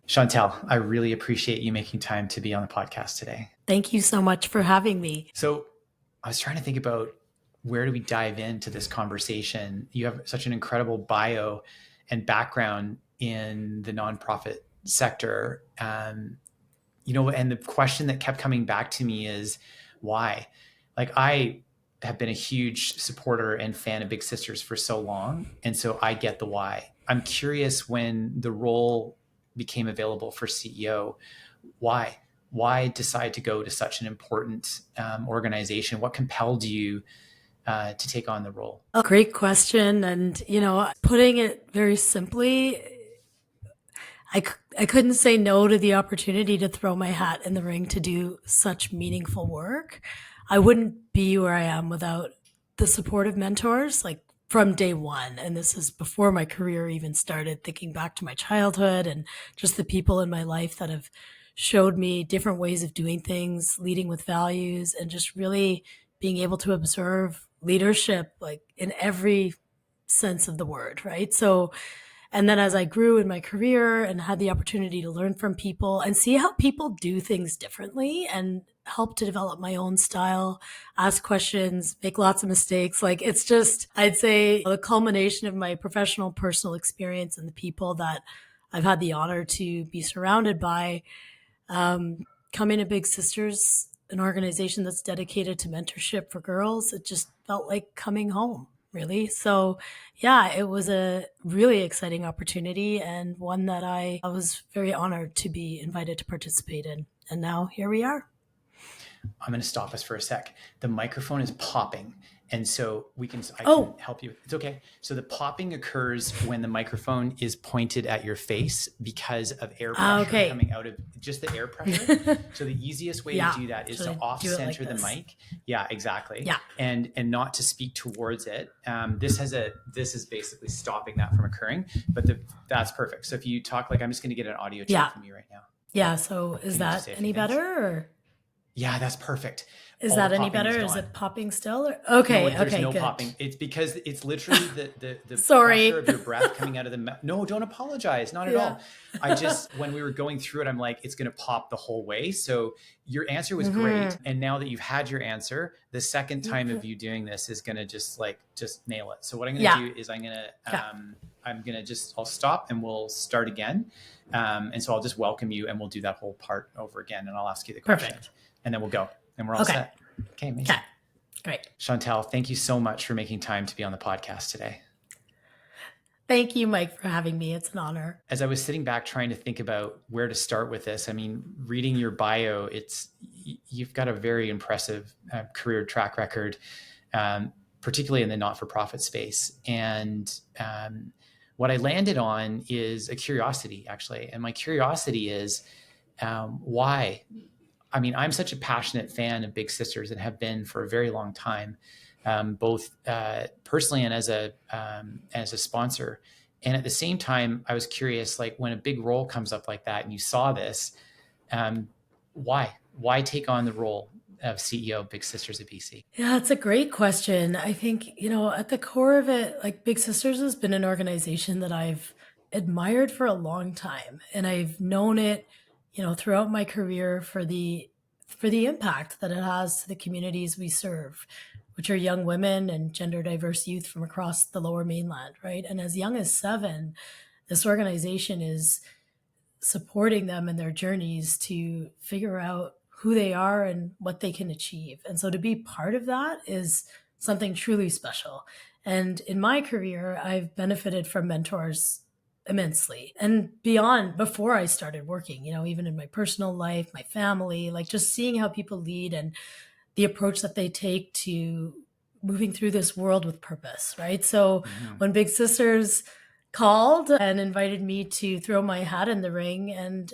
Chantelle, I really appreciate you making time to be on the podcast today. Thank you so much for having me. So I was trying to think about where do we dive into this conversation? You have such an incredible bio and background in the nonprofit sector. And the question that kept coming back to me is why? Like I have been a huge supporter and fan of Big Sisters for so long. And so I get the why. I'm curious when the role became available for CEO, why? Why decide to go to such an important organization? What compelled you to take on the role? A great question. And, putting it very simply, I couldn't say no to the opportunity to throw my hat in the ring to do such meaningful work. I wouldn't be where I am without the support of mentors, like from day one. And this is before my career even started, thinking back to my childhood and just the people in my life that have showed me different ways of doing things, leading with values, and just really being able to observe leadership like in every sense of the word, right? So, and then as I grew in my career and had the opportunity to learn from people and see how people do things differently and help to develop my own style, ask questions, make lots of mistakes. Like it's just, I'd say the culmination of my professional, personal experience and the people that I've had the honor to be surrounded by. Coming to Big Sisters, an organization that's dedicated to mentorship for girls, it just felt like coming home, really. So, yeah, it was a really exciting opportunity and one that I was very honored to be invited to participate in. And now here we are. I'm going to stop us for a sec. The microphone is popping. And so I can help you. It's okay. So the popping occurs when the microphone is pointed at your face because of air pressure coming out of just the air pressure. So the easiest way to do that is to off center the mic. Yeah, exactly. Yeah. And not to speak towards it. This is basically stopping that from occurring, but that's perfect. So if you talk I'm just going to get an audio check from you right now. Yeah. So is that any better? Or? Yeah, that's perfect. Is that any better? Is it popping still? Okay. No, there's no good. popping. It's because it's literally the Sorry. pressure of your breath coming out of the mouth. No, don't apologize. Not at all. I just, when we were going through it, I'm like, it's going to pop the whole way. So your answer was great. And now that you've had your answer, the second time of you doing this is going to just nail it. So what I'm going to do is I'll stop and we'll start again. And so I'll just welcome you and we'll do that whole part over again. And I'll ask you the question. Perfect. And then we'll go and we're all set. Okay, amazing. Okay, great. Chantelle, thank you so much for making time to be on the podcast today. Thank you, Mike, for having me. It's an honor. As I was sitting back trying to think about where to start with this, I mean, reading your bio, you've got a very impressive career track record, particularly in the not-for-profit space. And what I landed on is a curiosity, actually. And my curiosity is why? I mean, I'm such a passionate fan of Big Sisters and have been for a very long time, both personally and as a sponsor. And at the same time, I was curious, when a big role comes up like that and you saw this, why take on the role of CEO of Big Sisters of BC? Yeah, it's a great question. I think, at the core of it, Big Sisters has been an organization that I've admired for a long time. And I've known it throughout my career for the impact that it has to the communities we serve, which are young women and gender diverse youth from across the Lower Mainland, right? And as young as 7, this organization is supporting them in their journeys to figure out who they are and what they can achieve. And so to be part of that is something truly special. And in my career, I've benefited from mentors immensely and beyond before I started working, even in my personal life, my family, just seeing how people lead and the approach that they take to moving through this world with purpose, right? So when Big Sisters called and invited me to throw my hat in the ring and,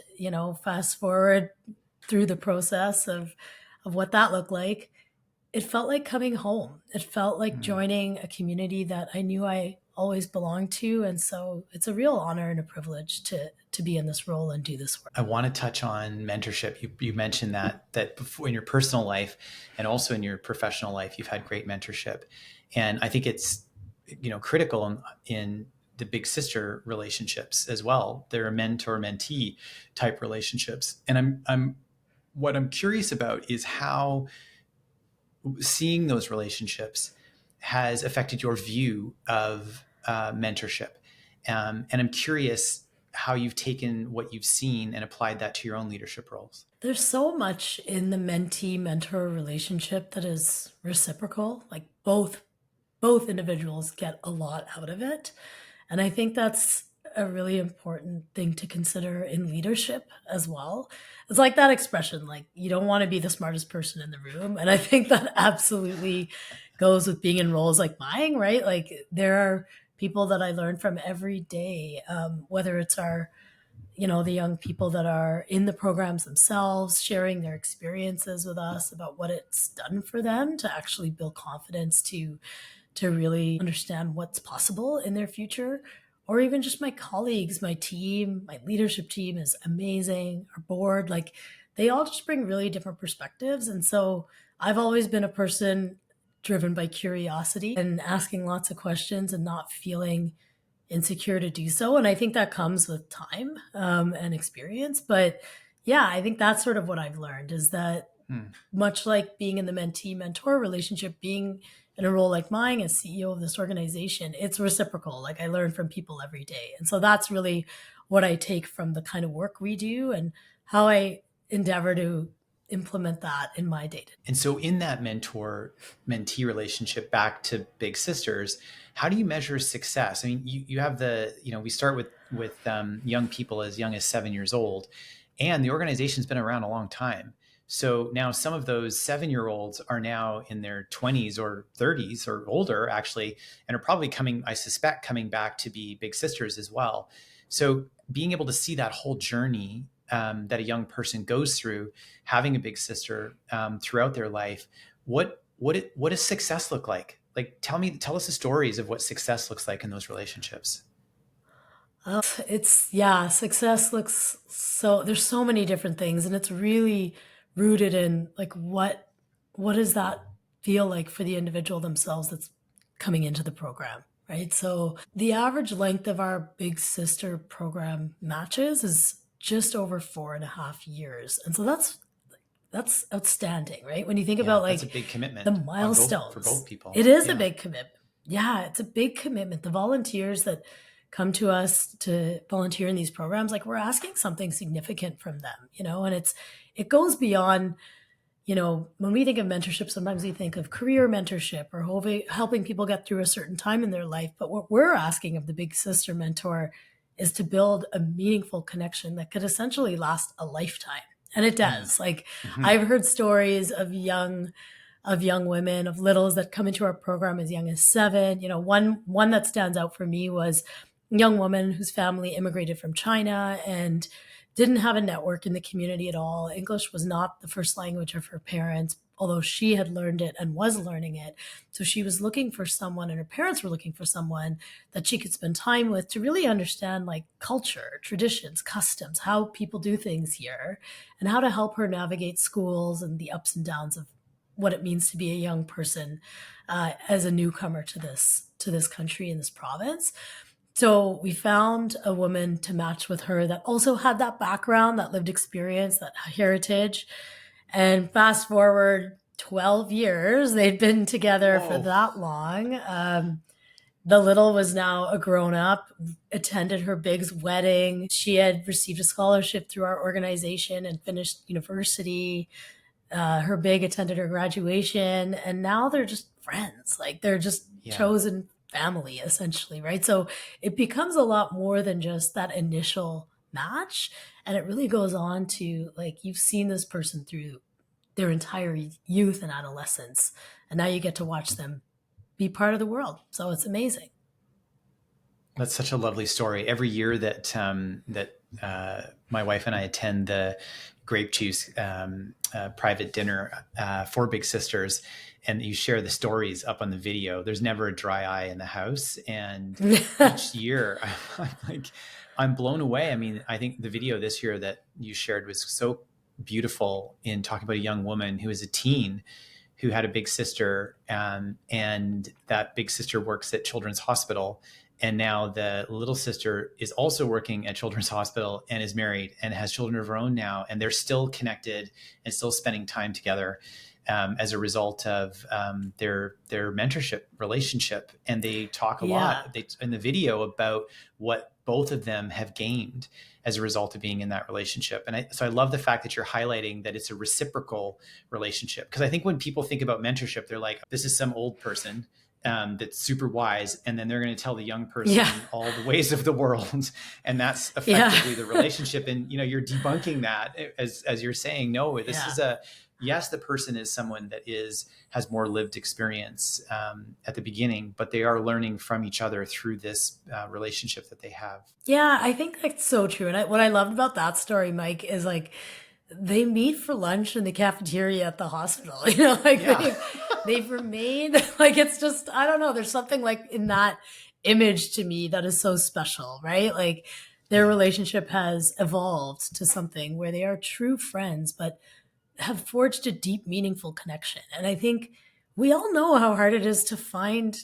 fast forward through the process of what that looked like, it felt like coming home. It felt like joining a community that I knew I always belonged to. And so it's a real honor and a privilege to be in this role and do this work. I want to touch on mentorship. You mentioned that before in your personal life and also in your professional life, you've had great mentorship. And I think it's, critical in the big sister relationships as well. There are mentor mentee type relationships, and I'm what I'm curious about is how seeing those relationships has affected your view of mentorship. And I'm curious how you've taken what you've seen and applied that to your own leadership roles. There's so much in the mentee mentor relationship that is reciprocal. Like both individuals get a lot out of it. And I think that's a really important thing to consider in leadership as well. It's like that expression, like you don't want to be the smartest person in the room. And I think that absolutely goes with being in roles like mine, right? Like there are people that I learn from every day, whether it's the young people that are in the programs themselves, sharing their experiences with us about what it's done for them to actually build confidence to really understand what's possible in their future, or even just my colleagues, my team, my leadership team is amazing, our board, like they all just bring really different perspectives. And so I've always been a person driven by curiosity and asking lots of questions and not feeling insecure to do so. And I think that comes with time and experience. But yeah, I think that's sort of what I've learned is that much like being in the mentee mentor relationship, being in a role like mine as CEO of this organization, it's reciprocal. Like I learn from people every day. And so that's really what I take from the kind of work we do and how I endeavor to implement that in my day. And so in that mentor mentee relationship back to big sisters, how do you measure success? I mean, you have we start with young people as young as 7 years old, and the organization's been around a long time. So now some of those 7-year-olds are now in their 20s or 30s or older, actually, and are probably I suspect, coming back to be big sisters as well. So being able to see that whole journey that a young person goes through, having a big sister throughout their life, what does success look like? Like, tell us the stories of what success looks like in those relationships. Success looks there's so many different things, and it's really rooted in like what does that feel like for the individual themselves that's coming into the program, right? So the average length of our big sister program matches is just over 4.5 years, and so that's outstanding, right? When you think Yeah, about that's a like big commitment the for both milestones, people. it is a Yeah. big commitment. Yeah, it's a big commitment. The volunteers that come to us to volunteer in these programs, like we're asking something significant from them, and it goes beyond, when we think of mentorship, sometimes we think of career mentorship or helping people get through a certain time in their life. But what we're asking of the big sister mentor is to build a meaningful connection that could essentially last a lifetime. And it does. Like Mm-hmm. I've heard stories of young women, of littles that come into our program as young as 7. One that stands out for me was a young woman whose family immigrated from China and didn't have a network in the community at all. English was not the first language of her parents, although she had learned it and was learning it. So she was looking for someone, and her parents were looking for someone that she could spend time with to really understand like culture, traditions, customs, how people do things here, and how to help her navigate schools and the ups and downs of what it means to be a young person as a newcomer to this country and this province. So we found a woman to match with her that also had that background, that lived experience, that heritage. And fast forward 12 years, they'd been together for Whoa. that long. The little was now a grown up, attended her big's wedding. She had received a scholarship through our organization and finished university. Her big attended her graduation, and now they're just friends. Like they're just chosen family, essentially, right? So it becomes a lot more than just that initial match. And it really goes on to like, you've seen this person through their entire youth and adolescence, and now you get to watch them be part of the world. So it's amazing. That's such a lovely story. Every year that my wife and I attend the grape juice private dinner for big sisters, and you share the stories up on the video, there's never a dry eye in the house. And each year I'm blown away. I mean, I think the video this year that you shared was so beautiful in talking about a young woman who is a teen who had a big sister, and that big sister works at Children's Hospital And now the little sister is also working at Children's Hospital and is married and has children of her own now. And they're still connected and still spending time together as a result of their mentorship relationship. And they talk a lot in the video about what both of them have gained as a result of being in that relationship. And so I love the fact that you're highlighting that it's a reciprocal relationship. Because I think when people think about mentorship, they're like, this is some old person that's super wise, and then they're going to tell the young person all the ways of the world, and that's effectively the relationship. And you're debunking that as you're saying, no, this is yes, the person is someone that has more lived experience at the beginning, but they are learning from each other through this relationship that they have. Yeah, I think that's so true. And what I loved about that story, Mike, is like they meet for lunch in the cafeteria at the hospital. They've remained like, it's just, I don't know, there's something like in that image to me that is so special, right? Like their relationship has evolved to something where they are true friends, but have forged a deep, meaningful connection. And I think we all know how hard it is to find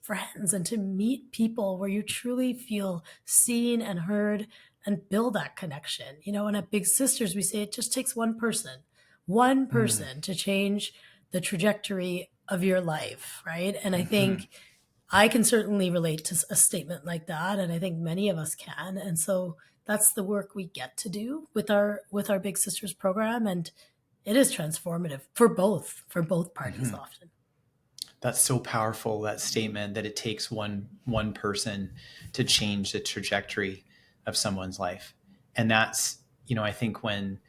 friends and to meet people where you truly feel seen and heard and build that connection. And at Big Sisters, we say it just takes one person to change the trajectory of your life, right? And I think I can certainly relate to a statement like that, and I think many of us can. And so that's the work we get to do with our Big Sisters program, and it is transformative for both parties often. That's so powerful, that statement that it takes one person to change the trajectory of someone's life. And that's, I think when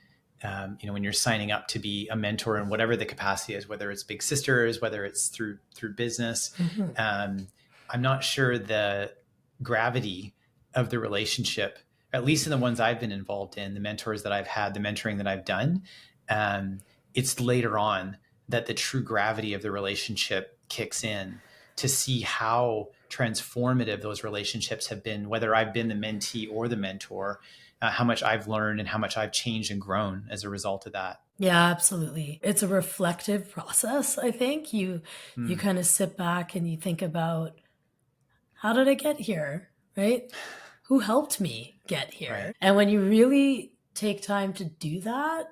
you're signing up to be a mentor in whatever the capacity is, whether it's Big Sisters, whether it's through business, I'm not sure the gravity of the relationship, at least in the ones I've been involved in, the mentors that I've had, the mentoring that I've done, it's later on that the true gravity of the relationship kicks in to see how transformative those relationships have been, whether I've been the mentee or the mentor, how much I've learned and how much I've changed and grown as a result of that. Yeah, absolutely. It's a reflective process. I think you kind of sit back and you think about, how did I get here? Right? Who helped me get here? Right. And when you really take time to do that,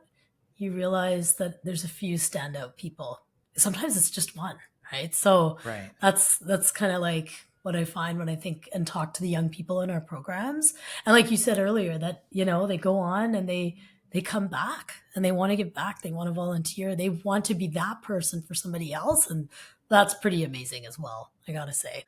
you realize that there's a few standout people. Sometimes it's just one, right? So that's kind of like what I find when I think and talk to the young people in our programs. And like you said earlier, that, they go on and they come back and they want to give back. They want to volunteer. They want to be that person for somebody else. And that's pretty amazing as well, I got to say.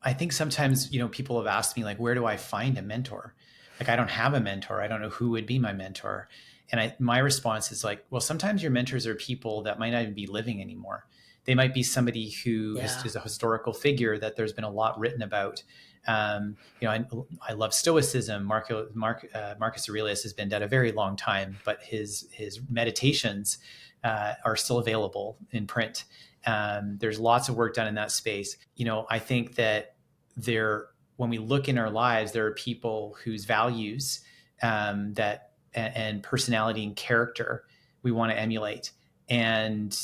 I think sometimes, people have asked me, like, where do I find a mentor? Like, I don't have a mentor. I don't know who would be my mentor. And my response is like, well, sometimes your mentors are people that might not even be living anymore. They might be somebody who is a historical figure that there's been a lot written about. I love Stoicism. Marcus Aurelius has been dead a very long time, but his meditations are still available in print. There's lots of work done in that space. I think that when we look in our lives, there are people whose values and personality and character we want to emulate. And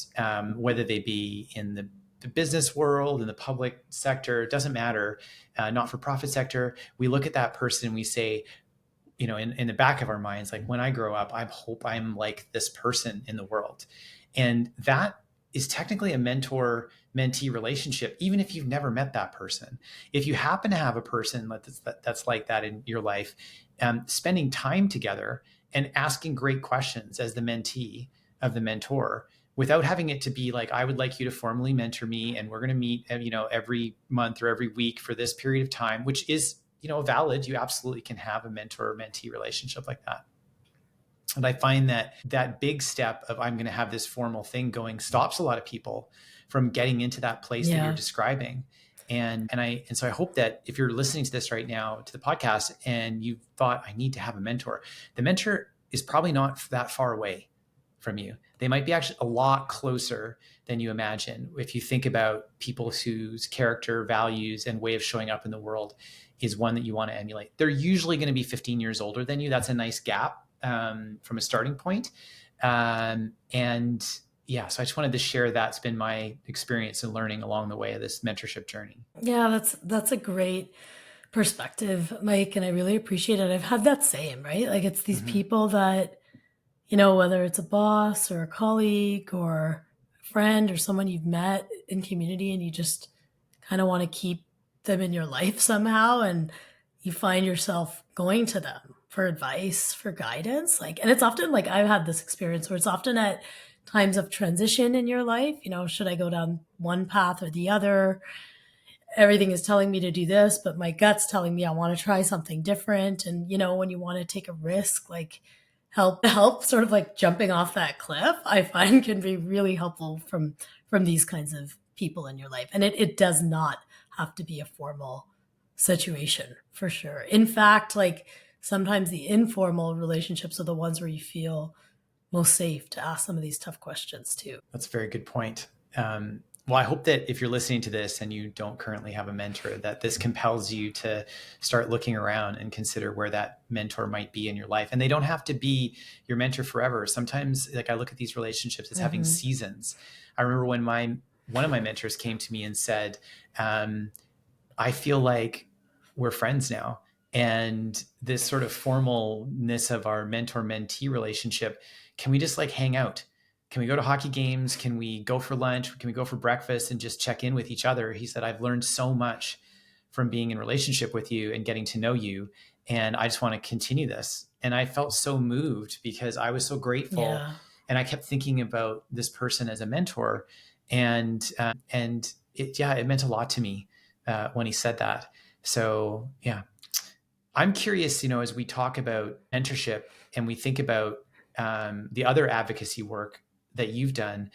whether they be in the business world, in the public sector, it doesn't matter, not-for-profit sector, we look at that person and we say, in the back of our minds, like, when I grow up, I hope I'm like this person in the world. And that is technically a mentor-mentee relationship, even if you've never met that person. If you happen to have a person that's like that in your life, spending time together and asking great questions as the mentee of the mentor, without having it to be like, I would like you to formally mentor me, and we're going to meet, every month or every week for this period of time, which is, valid. You absolutely can have a mentor or mentee relationship like that. And I find that big step of, I'm going to have this formal thing going, stops a lot of people from getting into that place that you're describing. And so I hope that if you're listening to this right now, to the podcast, and you thought, I need to have a mentor, the mentor is probably not that far away from you. They might be actually a lot closer than you imagine. If you think about people whose character, values, and way of showing up in the world is one that you want to emulate, they're usually going to be 15 years older than you. That's a nice gap from a starting point. And yeah, so I just wanted to share that's been my experience and learning along the way of this mentorship journey. Yeah, that's a great perspective, Mike, and I really appreciate it. I've had that same, right? Like it's these Mm-hmm. people that, you know, whether it's a boss or a colleague or a friend or someone you've met in community and you just kind of want to keep them in your life somehow, and you find yourself going to them for advice, for guidance. Like, and it's often like I've had this experience where it's often at times of transition in your life, you know, should I go down one path or the other? Everything is telling me to do this, but my gut's telling me I want to try something different. And, you know, when you want to take a risk, like help sort of like jumping off that cliff, I find can be really helpful from these kinds of people in your life. And it does not have to be a formal situation for sure. In fact, like sometimes the informal relationships are the ones where you feel most safe to ask some of these tough questions too. That's a very good point. Well, I hope that if you're listening to this and you don't currently have a mentor, that this compels you to start looking around and consider where that mentor might be in your life. And they don't have to be your mentor forever. Sometimes, like I look at these relationships as having seasons. I remember when one of my mentors came to me and said, I feel like we're friends now. And this sort of formalness of our mentor mentee relationship, can we just like hang out? Can we go to hockey games? Can we go for lunch? Can we go for breakfast and just check in with each other? He said, I've learned so much from being in relationship with you and getting to know you. And I just want to continue this. And I felt so moved because I was so grateful. Yeah. And I kept thinking about this person as a mentor. And it meant a lot to me when he said that. So yeah, I'm curious, as we talk about mentorship and we think about the other advocacy work that you've done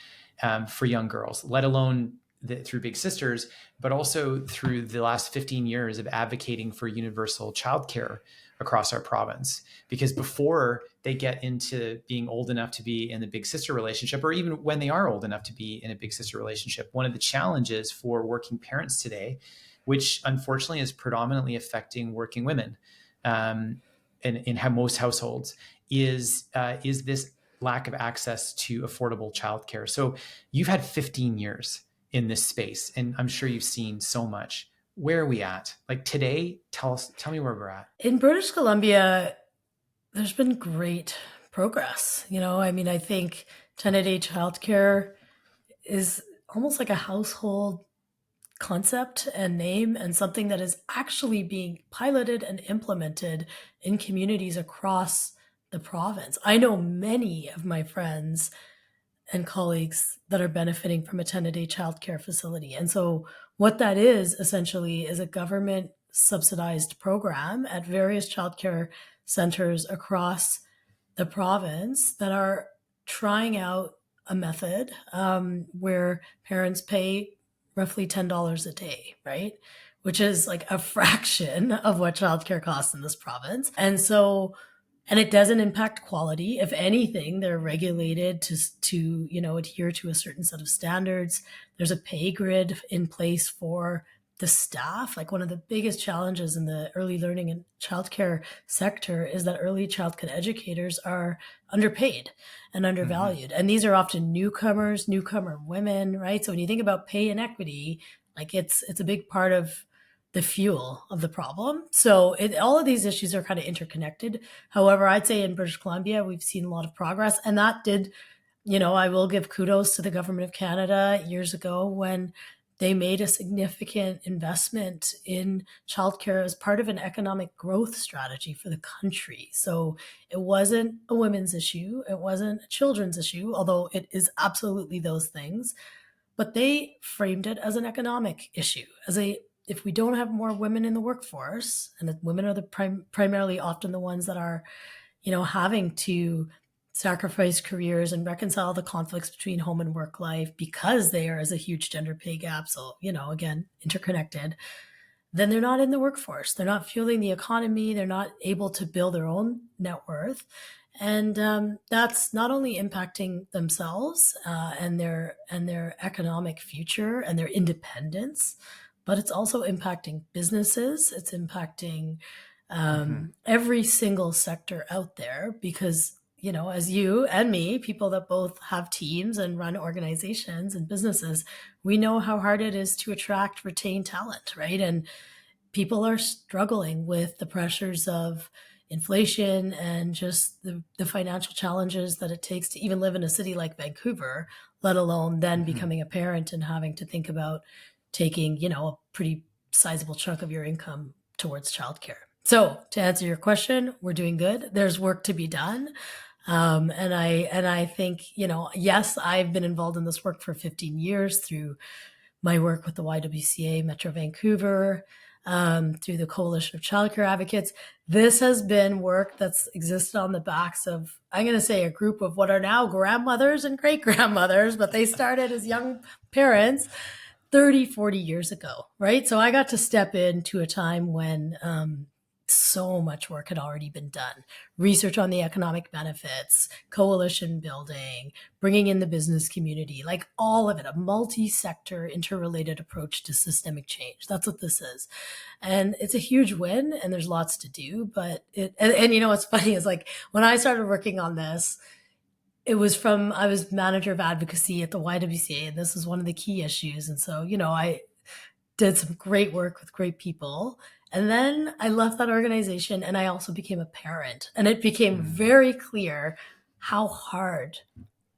for young girls, let alone through Big Sisters, but also through the last 15 years of advocating for universal childcare across our province. Because before they get into being old enough to be in the Big Sister relationship, or even when they are old enough to be in a Big Sister relationship, one of the challenges for working parents today, which unfortunately is predominantly affecting working women in most households, is this lack of access to affordable childcare. So you've had 15 years in this space, and I'm sure you've seen so much. Where are we at? Like today, tell me where we're at. In British Columbia, there's been great progress. You know, I mean, I think 10-a-day childcare is almost like a household concept and name, and something that is actually being piloted and implemented in communities across the province. I know many of my friends and colleagues that are benefiting from a 10-a-day childcare facility. And so what that is essentially is a government subsidized program at various childcare centers across the province that are trying out a method where parents pay roughly $10 a day, right? Which is like a fraction of what childcare costs in this province. And it doesn't impact quality. If anything, they're regulated to adhere to a certain set of standards. There's a pay grid in place for the staff. Like one of the biggest challenges in the early learning and childcare sector is that early childhood educators are underpaid and undervalued. And these are often newcomer women, right? So when you think about pay inequity, like it's a big part of the fuel of the problem. So all of these issues are kind of interconnected. However, I'd say in British Columbia, we've seen a lot of progress. And that did, I will give kudos to the government of Canada years ago when they made a significant investment in childcare as part of an economic growth strategy for the country. So it wasn't a women's issue. It wasn't a children's issue, although it is absolutely those things. But they framed it as an economic issue, if we don't have more women in the workforce, and women are primarily often the ones that are, having to sacrifice careers and reconcile the conflicts between home and work life because there is a huge gender pay gap. So, again, interconnected. Then they're not in the workforce. They're not fueling the economy. They're not able to build their own net worth. And that's not only impacting themselves and their economic future and their independence, but it's also impacting businesses. It's impacting every single sector out there because, as you and me, people that both have teams and run organizations and businesses, we know how hard it is to attract, retain talent, right? And people are struggling with the pressures of inflation and just the financial challenges that it takes to even live in a city like Vancouver, let alone then Mm-hmm. becoming a parent and having to think about taking, a pretty sizable chunk of your income towards childcare. So to answer your question, we're doing good. There's work to be done. And I think, yes, I've been involved in this work for 15 years through my work with the YWCA Metro Vancouver, through the Coalition of Childcare Advocates. This has been work that's existed on the backs of, I'm going to say, a group of what are now grandmothers and great grandmothers, but they started as young parents 30, 40 years ago, right? So I got to step into a time when so much work had already been done. Research on the economic benefits, coalition building, bringing in the business community, like all of it, a multi-sector interrelated approach to systemic change. That's what this is. And it's a huge win and there's lots to do, but what's funny is like when I started working on this, I was manager of advocacy at the YWCA, and this was one of the key issues. And so, I did some great work with great people. And then I left that organization and I also became a parent. And it became very clear how hard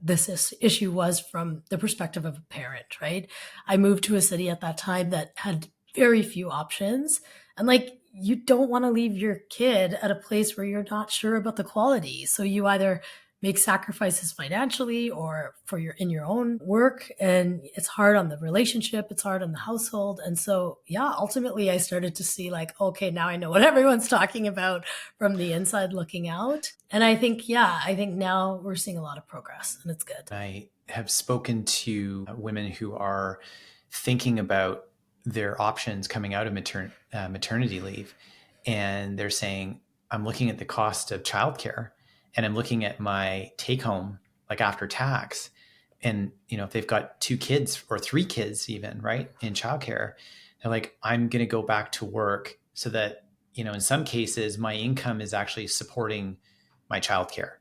this issue was from the perspective of a parent, right? I moved to a city at that time that had very few options. And like, you don't want to leave your kid at a place where you're not sure about the quality. So you either make sacrifices financially or in your own work. And it's hard on the relationship. It's hard on the household. And so, yeah, ultimately I started to see like, okay, now I know what everyone's talking about from the inside looking out. And I think now we're seeing a lot of progress and it's good. I have spoken to women who are thinking about their options coming out of maternity leave. And they're saying, I'm looking at the cost of childcare and I'm looking at my take home, like after tax. And, if they've got 2 kids or 3 kids even, right, in childcare, they're like, I'm going to go back to work so that, in some cases, my income is actually supporting my childcare.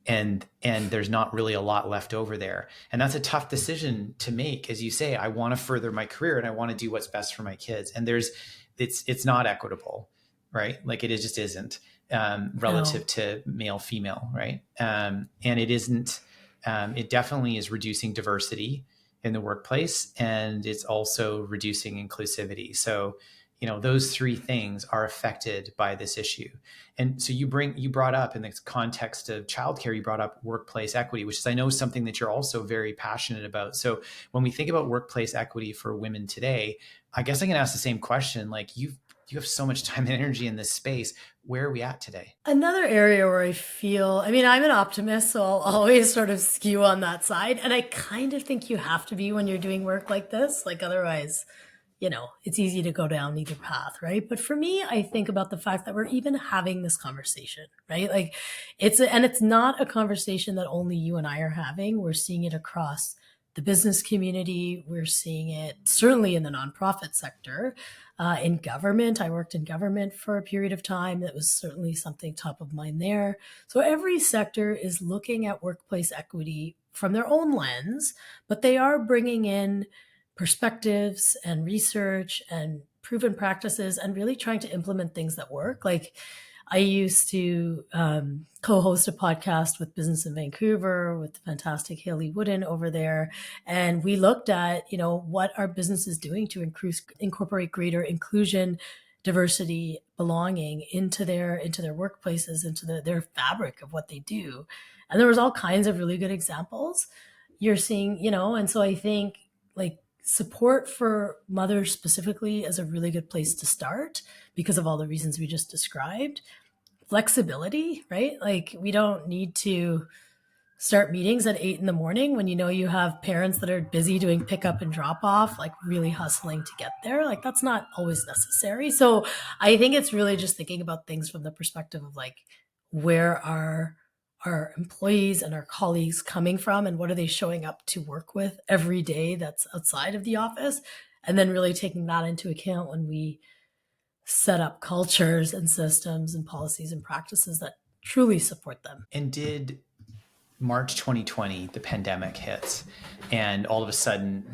And there's not really a lot left over there. And that's a tough decision to make. As you say, I want to further my career and I want to do what's best for my kids. And it's not equitable, right? Like it just isn't. Relative to male female, right? And it isn't. It definitely is reducing diversity in the workplace, and it's also reducing inclusivity. So, those 3 things are affected by this issue. And so you brought up in the context of childcare, you brought up workplace equity, which is, I know, something that you're also very passionate about. So when we think about workplace equity for women today, I guess I can ask the same question. Like you have so much time and energy in this space. Where are we at today? Another area where I'm an optimist, so I'll always sort of skew on that side. And I kind of think you have to be when you're doing work like this. Like otherwise, it's easy to go down either path, right? But for me, I think about the fact that we're even having this conversation, right? Like it's not a conversation that only you and I are having. We're seeing it across the business community. We're seeing it certainly in the nonprofit sector, in government. I worked in government for a period of time. That was certainly something top of mind there. So every sector is looking at workplace equity from their own lens, but they are bringing in perspectives and research and proven practices and really trying to implement things that work. Like I used to co-host a podcast with Business in Vancouver with the fantastic Haley Wooden over there. And we looked at, what our business is doing to incorporate greater inclusion, diversity, belonging into their workplaces, into their fabric of what they do. And there was all kinds of really good examples you're seeing, and so I think like support for mothers specifically is a really good place to start because of all the reasons we just described. Flexibility, right? Like we don't need to start meetings at 8 a.m. when you have parents that are busy doing pickup and drop off, like really hustling to get there. Like that's not always necessary. So I think it's really just thinking about things from the perspective of like, where are our employees and our colleagues coming from and what are they showing up to work with every day that's outside of the office? And then really taking that into account when we set up cultures and systems and policies and practices that truly support them. And did March 2020, the pandemic hits, and all of a sudden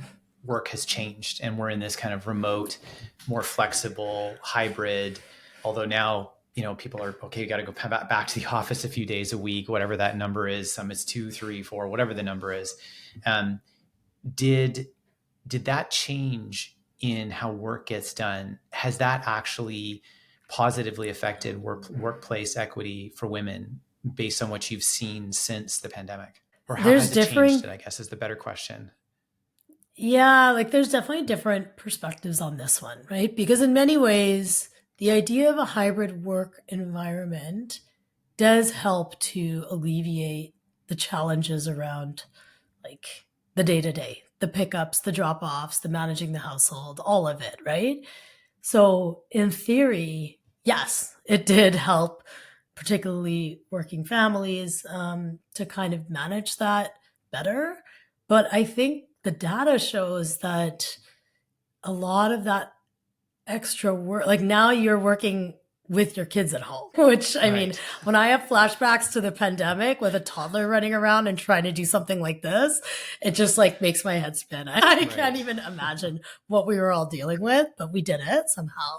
work has changed and we're in this kind of remote, more flexible hybrid, although now, people are, okay, you got to go back to the office a few days a week, whatever that number is. Some it's 2, 3, 4, whatever the number is. Um, did that change in how work gets done? Has that actually positively affected workplace equity for women based on what you've seen since the pandemic? Or how There's has it changed differing, it, I guess, is the better question. yeah, like there's definitely different perspectives on this one, right? Because in many ways, the idea of a hybrid work environment does help to alleviate the challenges around like the day to day, the pickups, the drop offs, the managing the household, all of it, right? So, in theory, yes, it did help, particularly working families, to kind of manage that better. But I think the data shows that a lot of that extra work, like now you're working with your kids at home, which I mean, Right. when I have flashbacks to the pandemic with a toddler running around and trying to do something like this, it just like makes my head spin. I can't Right. even imagine what we were all dealing with, but we did it somehow.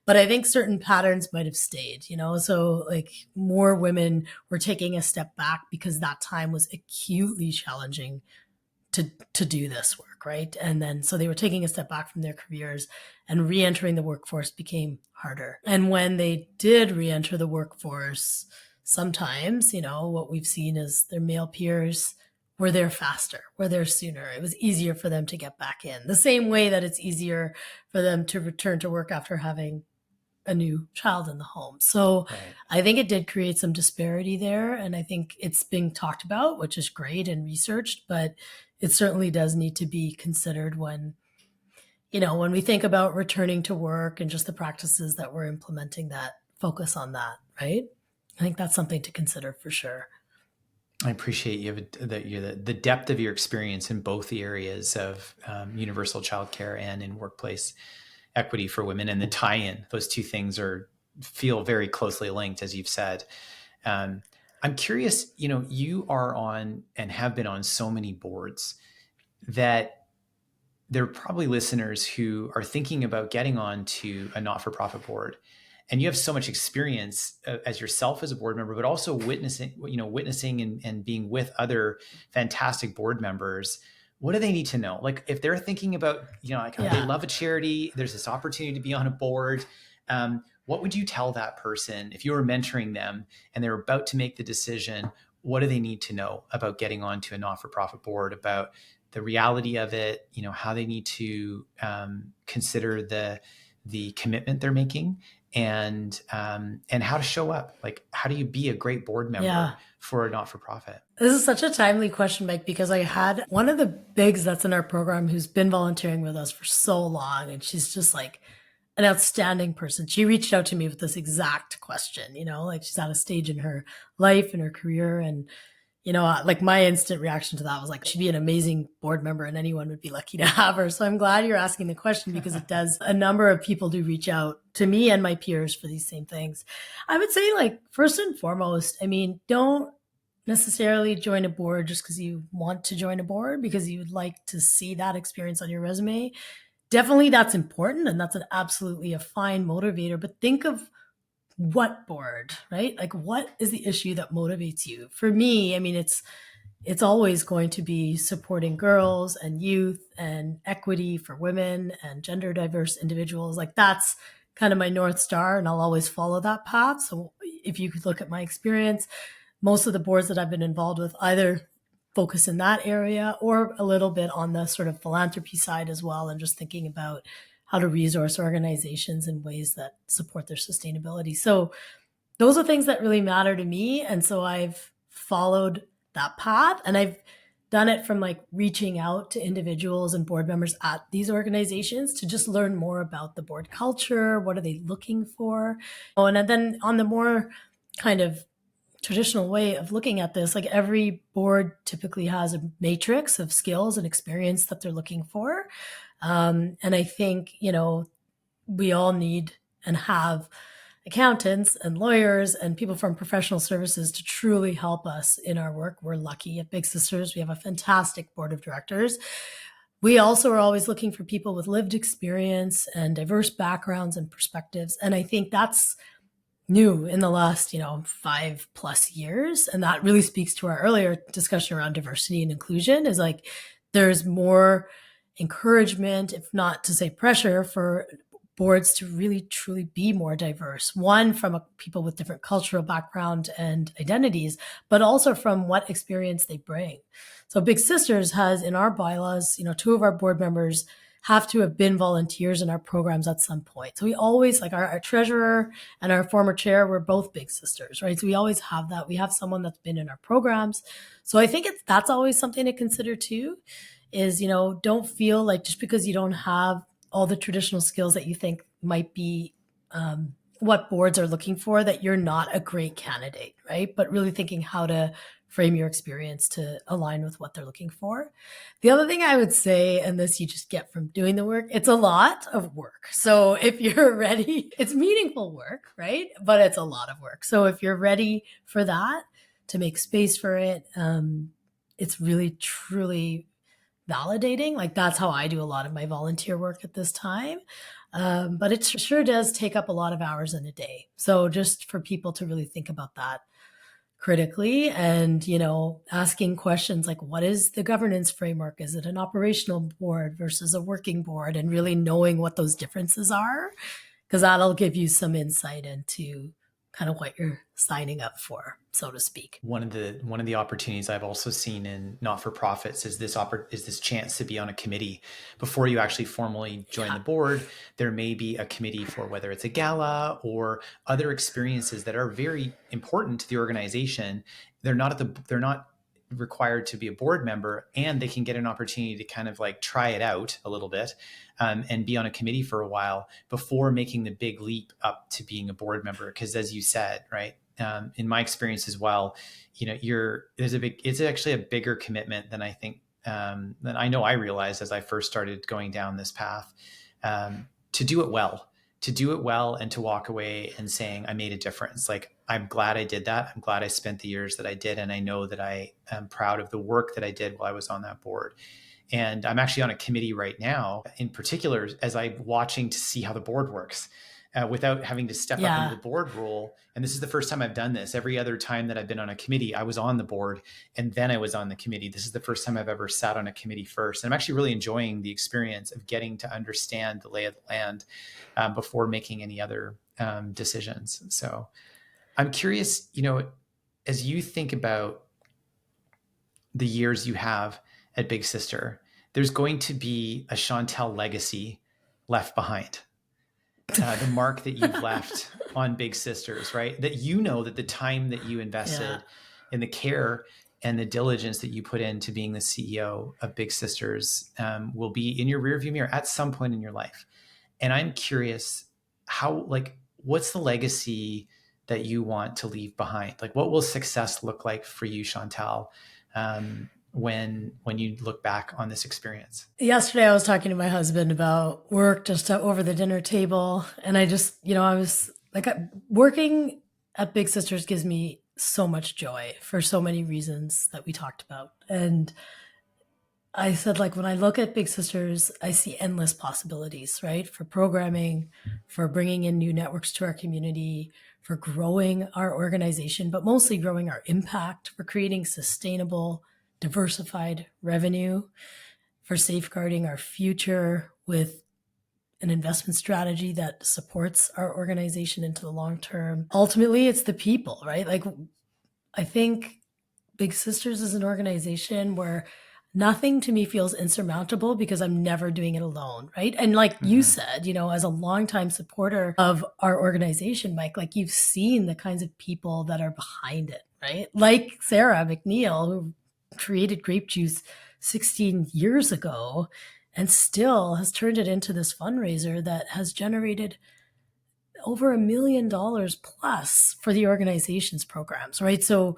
But I think certain patterns might have stayed, so like more women were taking a step back because that time was acutely challenging to do this work, right? And then so they were taking a step back from their careers, and re-entering the workforce became harder. And when they did re-enter the workforce, sometimes, what we've seen is their male peers were there faster, were there sooner. It was easier for them to get back in. The same way that it's easier for them to return to work after having a new child in the home. So Right. I think it did create some disparity there. And I think it's being talked about, which is great and researched, but it certainly does need to be considered when we think about returning to work and just the practices that we're implementing that focus on that, right? I think that's something to consider for sure. I appreciate the depth of your experience in both the areas of universal childcare and in workplace equity for women, and the tie-in. Those two things feel very closely linked, as you've said. I'm curious. You are on and have been on so many boards that there are probably listeners who are thinking about getting onto a not-for-profit board, and you have so much experience as yourself as a board member, but also witnessing and being with other fantastic board members. What do they need to know? Like if they're thinking about, like they Yeah. love a charity, there's this opportunity to be on a board. What would you tell that person if you were mentoring them and they're about to make the decision? What do they need to know about getting onto a not-for-profit board, about the reality of it, how they need to consider the commitment they're making, and how to show up? Like, how do you be a great board Yeah. member for a not-for-profit? This is such a timely question, Mike, because I had one of the bigs that's in our program who's been volunteering with us for so long, and she's just like an outstanding person. She reached out to me with this exact question, like she's at a stage in her life and her career. And, like my instant reaction to that was like, she'd be an amazing board member and anyone would be lucky to have her. So I'm glad you're asking the question because it does. A number of people do reach out to me and my peers for these same things. I would say, like, first and foremost, I mean, don't necessarily join a board just because you want to join a board, because you would like to see that experience on your resume. Definitely that's important, and that's an absolutely a fine motivator, but think of what board, right? Like what is the issue that motivates you? For me, I mean, it's always going to be supporting girls and youth and equity for women and gender diverse individuals. Like that's kind of my North Star, and I'll always follow that path. So if you could look at my experience, most of the boards that I've been involved with either focus in that area or a little bit on the sort of philanthropy side as well, and just thinking about how to resource organizations in ways that support their sustainability. So those are things that really matter to me. And so I've followed that path, and I've done it from like reaching out to individuals and board members at these organizations to just learn more about the board culture. What are they looking for? Oh, and then on the more kind of traditional way of looking at this, like every board typically has a matrix of skills and experience that they're looking for. And I think, we all need and have accountants and lawyers and people from professional services to truly help us in our work. We're lucky at Big Sisters. We have a fantastic board of directors. We also are always looking for people with lived experience and diverse backgrounds and perspectives. And I think that's new in the last, 5+ years. And that really speaks to our earlier discussion around diversity and inclusion, is like there's more encouragement, if not to say pressure, for boards to really truly be more diverse. One, from people with different cultural background and identities, but also from what experience they bring. So Big Sisters has in our bylaws, 2 of our board members have to have been volunteers in our programs at some point. So we always, like our treasurer and our former chair were both Big Sisters, right? So we always have that. We have someone that's been in our programs. So I think that's always something to consider too, is, don't feel like just because you don't have all the traditional skills that you think might be what boards are looking for, that you're not a great candidate, right? But really thinking how to frame your experience to align with what they're looking for. The other thing I would say, and this you just get from doing the work, it's a lot of work. So if you're ready, it's meaningful work, right? But it's a lot of work. So if you're ready for that, to make space for it, it's really, truly validating. Like that's how I do a lot of my volunteer work at this time. But it sure does take up a lot of hours in a day. So just for people to really think about that critically and, asking questions like, what is the governance framework? Is it an operational board versus a working board? And really knowing what those differences are, because that'll give you some insight into kind of what you're signing up for, so to speak. One of the opportunities I've also seen in not-for-profits is this chance to be on a committee before you actually formally join the board. There may be a committee for whether it's a gala or other experiences that are very important to the organization. They're not required to be a board member, and they can get an opportunity to kind of like try it out a little bit and be on a committee for a while before making the big leap up to being a board member. Because as you said, right, in my experience as well, it's actually a bigger commitment than I think, than I know I realized as I first started going down this path, to do it well and to walk away and saying, I made a difference. Like, I'm glad I did that. I'm glad I spent the years that I did. And I know that I am proud of the work that I did while I was on that board. And I'm actually on a committee right now, in particular, as I'm watching to see how the board works without having to step up into the board role. And this is the first time I've done this. Every other time that I've been on a committee, I was on the board and then I was on the committee. This is the first time I've ever sat on a committee first. And I'm actually really enjoying the experience of getting to understand the lay of the land before making any other decisions. So I'm curious, as you think about the years you have at Big Sister, there's going to be a Chantelle legacy left behind. The mark that you've left on Big Sisters, right? That that the time that you invested in the care and the diligence that you put into being the CEO of Big Sisters will be in your rearview mirror at some point in your life. And I'm curious what's the legacy that you want to leave behind? Like, what will success look like for you, Chantelle, when you look back on this experience? Yesterday, I was talking to my husband about work just over the dinner table. And I just, I was like, working at Big Sisters gives me so much joy for so many reasons that we talked about. And I said, like, when I look at Big Sisters, I see endless possibilities, right? For programming, for bringing in new networks to our community, for growing our organization, but mostly growing our impact, for creating sustainable, diversified revenue, for safeguarding our future with an investment strategy that supports our organization into the long term. Ultimately, it's the people, right? Like, I think Big Sisters is an organization where nothing to me feels insurmountable because I'm never doing it alone, right? And like you said, as a longtime supporter of our organization, Mike, like you've seen the kinds of people that are behind it, right? Like Sarah McNeil, who created Grape Juice 16 years ago and still has turned it into this fundraiser that has generated over $1 million plus for the organization's programs, right? So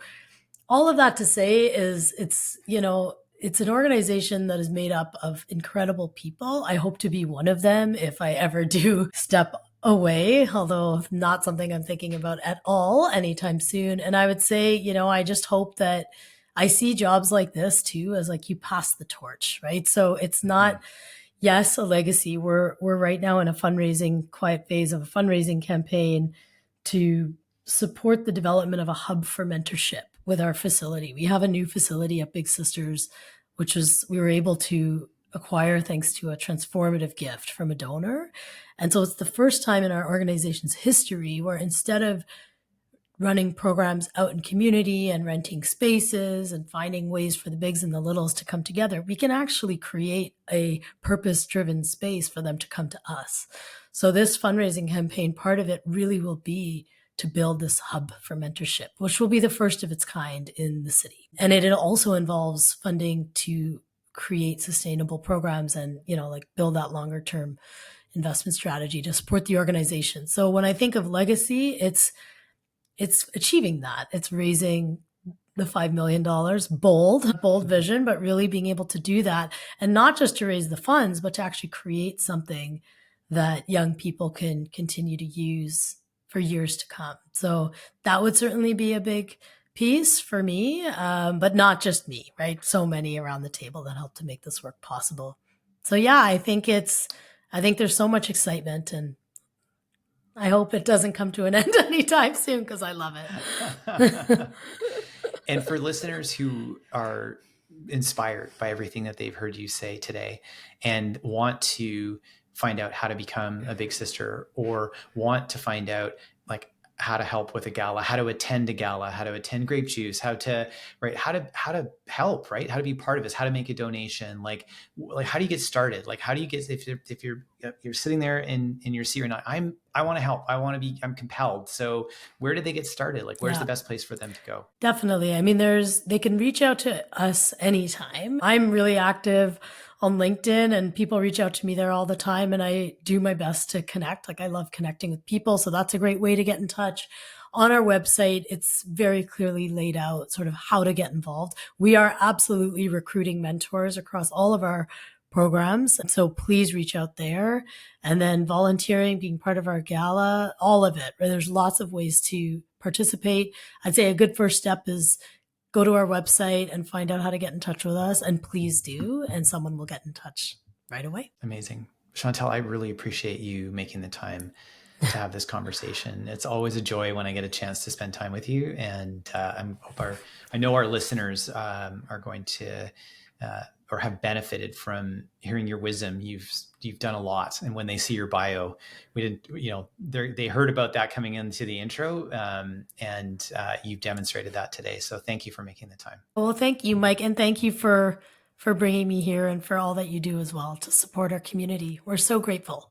all of that to say is it's an organization that is made up of incredible people. I hope to be one of them if I ever do step away, although not something I'm thinking about at all anytime soon. And I would say, I just hope that I see jobs like this too as like you pass the torch, right? So it's Mhm. not, yes, a legacy. We're right now in a fundraising quiet phase of a fundraising campaign to support the development of a hub for mentorship with our facility. We have a new facility at Big Sisters, which was we were able to acquire thanks to a transformative gift from a donor. And so it's the first time in our organization's history where instead of running programs out in community and renting spaces and finding ways for the bigs and the littles to come together, we can actually create a purpose-driven space for them to come to us. So this fundraising campaign, part of it really will be to build this hub for mentorship, which will be the first of its kind in the city. And it also involves funding to create sustainable programs and, like build that longer term investment strategy to support the organization. So when I think of legacy, it's achieving that. It's raising the $5 million, bold vision, but really being able to do that and not just to raise the funds, but to actually create something that young people can continue to use for years to come. So that would certainly be a big piece for me, but not just me, right? So many around the table that help to make this work possible. So yeah, I think there's so much excitement, and I hope it doesn't come to an end anytime soon because I love it. And for listeners who are inspired by everything that they've heard you say today and want to find out how to become a big sister, or want to find out like how to help with a gala, how to attend a gala, how to attend grape juice, how to help, right, how to be part of this, how to make a donation, like how do you get started, like how do you get, if you're sitting there in your seat or not, I want to help, I'm compelled, so where do they get started, like where's Yeah, the best place for them to go? definitely. I mean, they can reach out to us anytime. I'm really active on LinkedIn and people reach out to me there all the time, and I do my best to connect. Like I love connecting with people. So that's a great way to get in touch. On our website, it's very clearly laid out sort of how to get involved. We are absolutely recruiting mentors across all of our programs. And so please reach out there. And then volunteering, being part of our gala, all of it. There's lots of ways to participate. I'd say a good first step is go to our website and find out how to get in touch with us. And please do. And someone will get in touch right away. Amazing. Chantelle, I really appreciate you making the time to have this conversation. It's always a joy when I get a chance to spend time with you. And I know our listeners are going to or have benefited from hearing your wisdom. You've done a lot, and when they see your bio, they heard about that coming into the intro, and you've demonstrated that today. So thank you for making the time. Well, thank you, Mike, and thank you for bringing me here and for all that you do as well to support our community. We're so grateful.